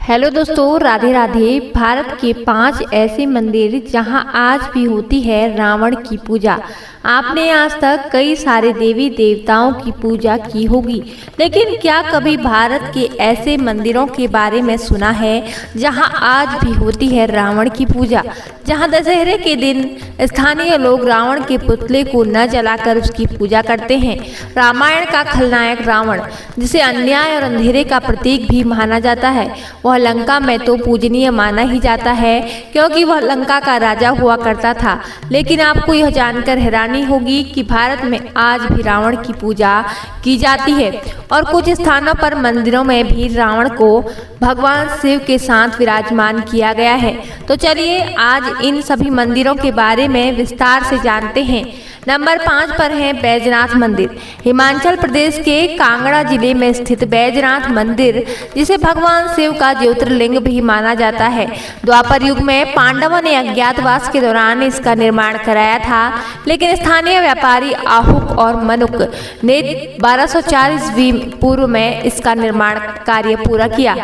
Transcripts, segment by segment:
Hello दोस्तों, राधे राधे। भारत के 5 ऐसे मंदिर जहां आज भी होती है रावण की पूजा। आपने आज तक कई सारे देवी देवताओं की पूजा की होगी, लेकिन क्या कभी भारत के ऐसे मंदिरों के बारे में सुना है जहां आज भी होती है रावण की पूजा? जहां दशहरे के दिन स्थानीय लोग रावण के पुतले को न जलाकर उसकी पूजा करते हैं। रामायण का खलनायक रावण, जिसे अन्याय और अंधेरे का प्रतीक भी माना जाता है, वह लंका में तो पूजनीय माना ही जाता है क्योंकि वह लंका का राजा हुआ करता था। लेकिन आपको यह जानकर हैरानी होगी कि भारत में आज भी रावण की पूजा की जाती है और कुछ स्थानों पर मंदिरों में भी रावण को भगवान शिव के साथ विराजमान किया गया है। तो चलिए आज इन सभी मंदिरों के बारे में विस्तार से जानते हैं। नंबर 5 पर है बैजनाथ मंदिर। हिमाचल प्रदेश के कांगड़ा जिले में स्थित बैजनाथ मंदिर, जिसे भगवान शिव का ज्योतिर्लिंग भी माना जाता है। द्वापर युग में पांडवों ने अज्ञातवास के दौरान इसका निर्माण कराया था, लेकिन स्थानीय व्यापारी आहुक और मनुक ने 1204 ईस्वी पूर्व में इसका निर्माण कार्य पूरा किया।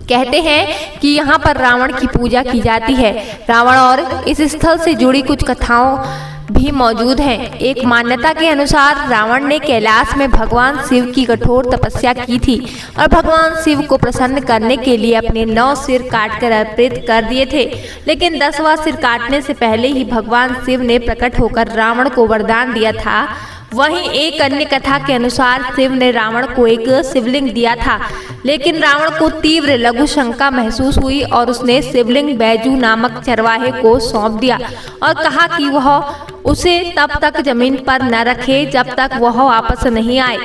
कहते हैं कि यहाँ पर रावण की पूजा की जाती है। रावण और इस स्थल से जुड़ी कुछ कथाओं भी मौजूद हैं। एक मान्यता के अनुसार रावण ने कैलाश में भगवान शिव की कठोर तपस्या की थी और भगवान शिव को प्रसन्न करने के लिए अपने 9 सिर काटकर अर्पित कर दिए थे। लेकिन 10वां सिर काटने से पहले ही भगवान शिव ने प्रकट होकर रावण को वरदान दिया था। वहीं एक अन्य कथा के अनुसार शिव ने रावण को एक शिवलिंग दिया था, लेकिन रावण को तीव्र लघु शंका महसूस हुई और उसने शिवलिंग बैजू नामक चरवाहे को सौंप दिया और कहा कि वह उसे तब तक जमीन पर न रखे जब तक वह वापस नहीं आए।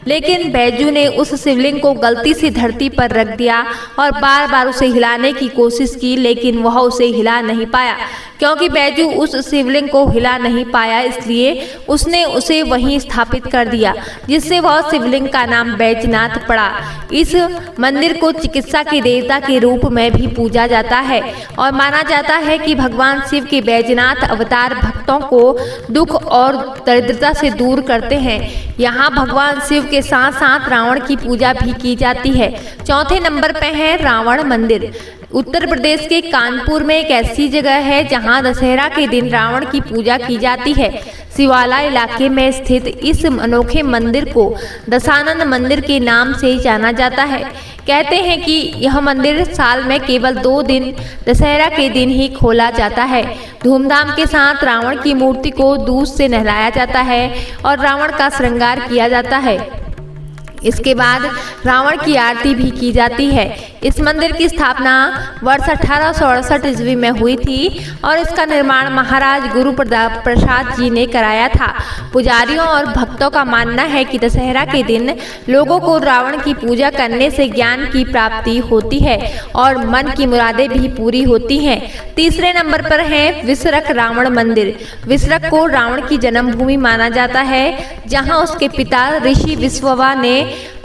लेकिन बैजू ने उस शिवलिंग को गलती से धरती पर रख दिया और बार बार उसे हिलाने की कोशिश की, लेकिन वह उसे हिला नहीं पाया। क्योंकि बैजू उस शिवलिंग को हिला नहीं पाया, इसलिए उसने उसे वहीं स्थापित कर दिया, जिससे वह शिवलिंग का नाम बैजनाथ पड़ा। इस मंदिर को चिकित्सा के देवता के रूप में भी पूजा जाता है और माना जाता है कि भगवान शिव के बैजनाथ अवतार भक्तों को दुख और दरिद्रता से दूर करते हैं। यहाँ भगवान शिव के साथ साथ रावण की पूजा भी की जाती है। चौथे नंबर पर है रावण मंदिर। उत्तर प्रदेश के कानपुर में एक ऐसी जगह है जहां दशहरा के दिन रावण की पूजा की जाती है। शिवाला इलाके में स्थित इस अनोखे मंदिर को दशानन मंदिर के नाम से जाना जाता है। कहते हैं कि यह मंदिर साल में केवल 2 दिन दशहरा के दिन ही खोला जाता है। धूमधाम के साथ रावण की मूर्ति को दूध से नहलाया जाता है और रावण का श्रृंगार किया जाता है। इसके बाद रावण की आरती भी की जाती है। इस मंदिर की स्थापना वर्ष 1868 ईस्वी में हुई थी और इसका निर्माण महाराज गुरु प्रसाद जी ने कराया था। पुजारियों और भक्तों का मानना है कि दशहरा के दिन लोगों को रावण की पूजा करने से ज्ञान की प्राप्ति होती है और मन की मुरादें भी पूरी होती हैं। तीसरे नंबर पर है विसरक रावण मंदिर। विसरक को रावण की जन्मभूमि माना जाता है, जहां उसके पिता ऋषि विश्ववा ने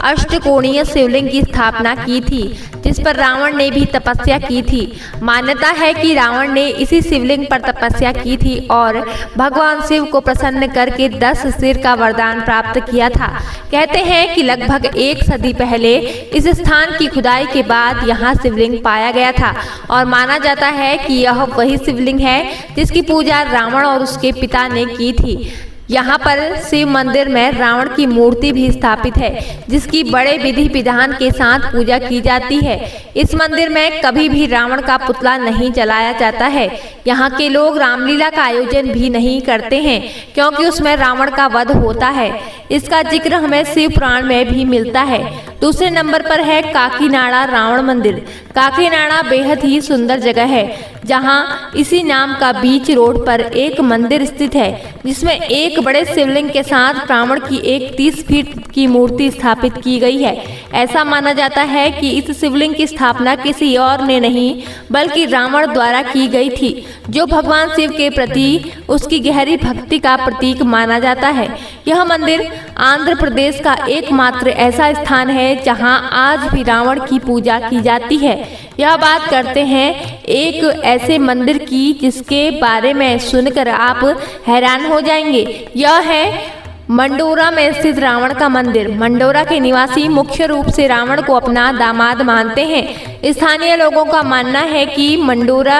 अष्टकोणीय शिवलिंग की स्थापना की थी, जिस पर रावण ने भी तपस्या की थी। मान्यता है कि रावण ने इसी शिवलिंग पर तपस्या की थी और भगवान शिव को प्रसन्न करके 10 सिर का वरदान प्राप्त किया था। कहते हैं कि लगभग 1 सदी पहले इस स्थान की खुदाई के बाद यहाँ शिवलिंग पाया गया था और माना जाता है कि यह वही शिवलिंग है जिसकी पूजा रावण और उसके पिता ने की थी। यहाँ पर शिव मंदिर में रावण की मूर्ति भी स्थापित है, जिसकी बड़े विधि विधान के साथ पूजा की जाती है। इस मंदिर में कभी भी रावण का पुतला नहीं जलाया जाता है। यहाँ के लोग रामलीला का आयोजन भी नहीं करते हैं, क्योंकि उसमें रावण का वध होता है। इसका जिक्र हमें शिव पुराण में भी मिलता है। दूसरे नंबर पर है काकीनाड़ा रावण मंदिर। काकीनाड़ा बेहद ही सुंदर जगह है, जहाँ इसी नाम का बीच रोड पर एक मंदिर स्थित है, जिसमें एक बड़े शिवलिंग के साथ रावण की एक 30 फीट की मूर्ति स्थापित की गई है। ऐसा माना जाता है कि इस शिवलिंग की स्थापना किसी और ने नहीं बल्कि रावण द्वारा की गई थी, जो भगवान शिव के प्रति उसकी गहरी भक्ति का प्रतीक माना जाता है। यह मंदिर आंध्र प्रदेश का एकमात्र ऐसा स्थान है जहां आज भी रावण की पूजा की जाती है। यह बात करते हैं एक ऐसे मंदिर की जिसके बारे में सुनकर आप हैरान हो जाएंगे। यह है मंडोरा में स्थित रावण का मंदिर। मंडोरा के निवासी मुख्य रूप से रावण को अपना दामाद मानते हैं। स्थानीय लोगों का मानना है कि मंडोरा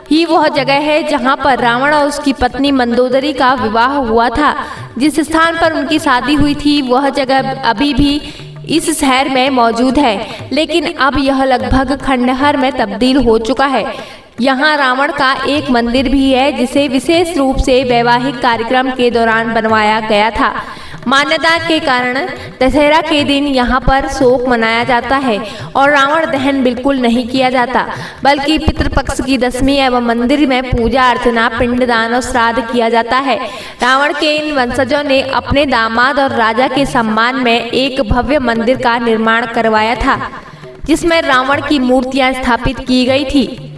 ही वह जगह है जहां पर रावण और उसकी पत्नी मंदोदरी का विवाह हुआ था। जिस स्थान पर उनकी शादी हुई थी वह जगह अभी भी इस शहर में मौजूद है, लेकिन अब यह लगभग खंडहर में तब्दील हो चुका है। यहाँ रावण का एक मंदिर भी है जिसे विशेष रूप से वैवाहिक कार्यक्रम के दौरान बनवाया गया था। मान्यता के कारण दशहरा के दिन यहाँ पर शोक मनाया जाता है और रावण दहन बिल्कुल नहीं किया जाता, बल्कि पितृपक्ष की दशमी एवं मंदिर में पूजा अर्चना, पिंडदान और श्राद्ध किया जाता है। रावण के इन वंशजों ने अपने दामाद और राजा के सम्मान में एक भव्य मंदिर का निर्माण करवाया था, जिसमें रावण की मूर्तियां स्थापित की गई थी।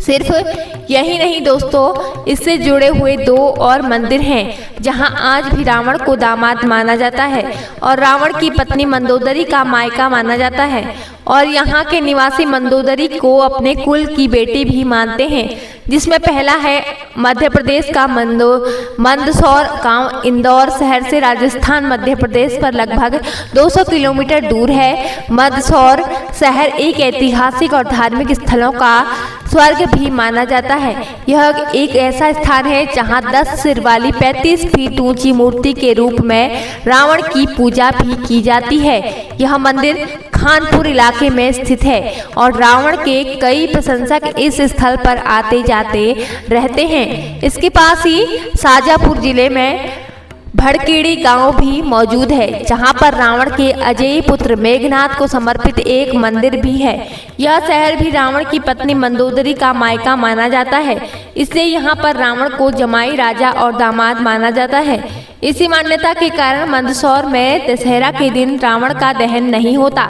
सिर्फ यही नहीं दोस्तों, इससे जुड़े हुए 2 और मंदिर हैं जहां आज भी रावण को दामाद माना जाता है और रावण की पत्नी मंदोदरी का मायका माना जाता है, और यहाँ के निवासी मंदोदरी को अपने कुल की बेटी भी मानते हैं, जिसमें पहला है मध्य प्रदेश का मंदसौर गांव इंदौर शहर से राजस्थान मध्य प्रदेश पर लगभग 200 किलोमीटर दूर है। मंदसौर शहर एक ऐतिहासिक और धार्मिक स्थलों का स्वर्ग भी माना जाता है। यह एक ऐसा स्थान है जहां 10 सिर वाली 35 फीट ऊंची मूर्ति के रूप में रावण की पूजा भी की जाती है। यह मंदिर खानपुर इलाके में स्थित है और रावण के कई प्रशंसक इस स्थल पर आते जाते रहते हैं। इसके पास ही शाजापुर जिले में भड़केड़ी गांव भी मौजूद है, जहां पर रावण के अजेय पुत्र मेघनाथ को समर्पित एक मंदिर भी है। यह शहर भी रावण की पत्नी मंदोदरी का मायका माना जाता है, इसलिए यहाँ पर रावण को जमाई, राजा और दामाद माना जाता है। इसी मान्यता के कारण मंदसौर में दशहरा के दिन रावण का दहन नहीं होता,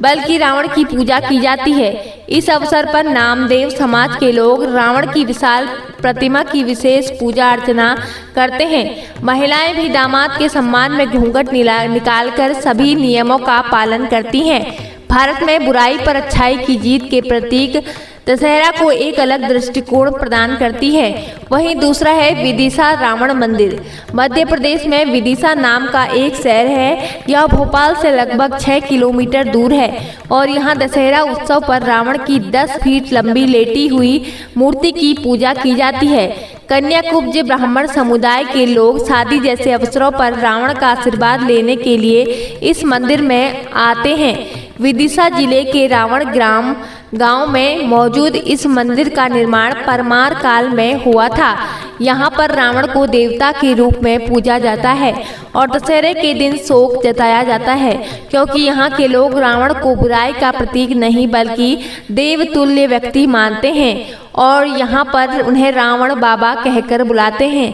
बल्कि रावण की पूजा की जाती है। इस अवसर पर नामदेव समाज के लोग रावण की विशाल प्रतिमा की विशेष पूजा अर्चना करते हैं। महिलाएं भी दामाद के सम्मान में घूंघट निकालकर सभी नियमों का पालन करती हैं। भारत में बुराई पर अच्छाई की जीत के प्रतीक दशहरा को एक अलग दृष्टिकोण प्रदान करती है। वहीं दूसरा है विदिशा रावण मंदिर। मध्य प्रदेश में विदिशा नाम का एक शहर है। यह भोपाल से लगभग 6 किलोमीटर दूर है और यहाँ दशहरा उत्सव पर रावण की 10 फीट लंबी लेटी हुई मूर्ति की पूजा की जाती है। कन्याकुब्ज ब्राह्मण समुदाय के लोग शादी जैसे अवसरों पर रावण का आशीर्वाद लेने के लिए इस मंदिर में आते हैं। विदिशा जिले के रावण ग्राम गांव में मौजूद इस मंदिर का निर्माण परमार काल में हुआ था। यहाँ पर रावण को देवता के रूप में पूजा जाता है और दशहरे के दिन शोक जताया जाता है, क्योंकि यहाँ के लोग रावण को बुराई का प्रतीक नहीं बल्कि देवतुल्य व्यक्ति मानते हैं और यहाँ पर उन्हें रावण बाबा कहकर बुलाते हैं।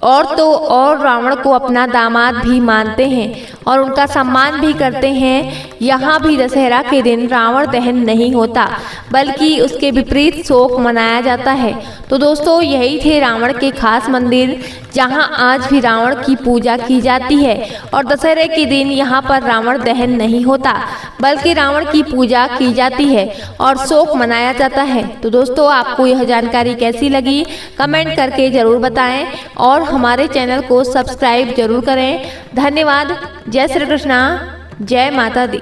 और तो और रावण को अपना दामाद भी मानते हैं और उनका सम्मान भी करते हैं। यहाँ भी दशहरा के दिन रावण दहन नहीं होता, बल्कि उसके विपरीत शोक मनाया जाता है। तो दोस्तों, यही थे रावण के खास मंदिर जहाँ आज भी रावण की पूजा की जाती है और दशहरे के दिन यहाँ पर रावण दहन नहीं होता, बल्कि रावण की पूजा की जाती है और शोक मनाया जाता है। तो दोस्तों, आपको यह जानकारी कैसी लगी कमेंट करके ज़रूर बताएं और हमारे चैनल को सब्सक्राइब जरूर करें। धन्यवाद। जय श्री कृष्णा, जय माता दी।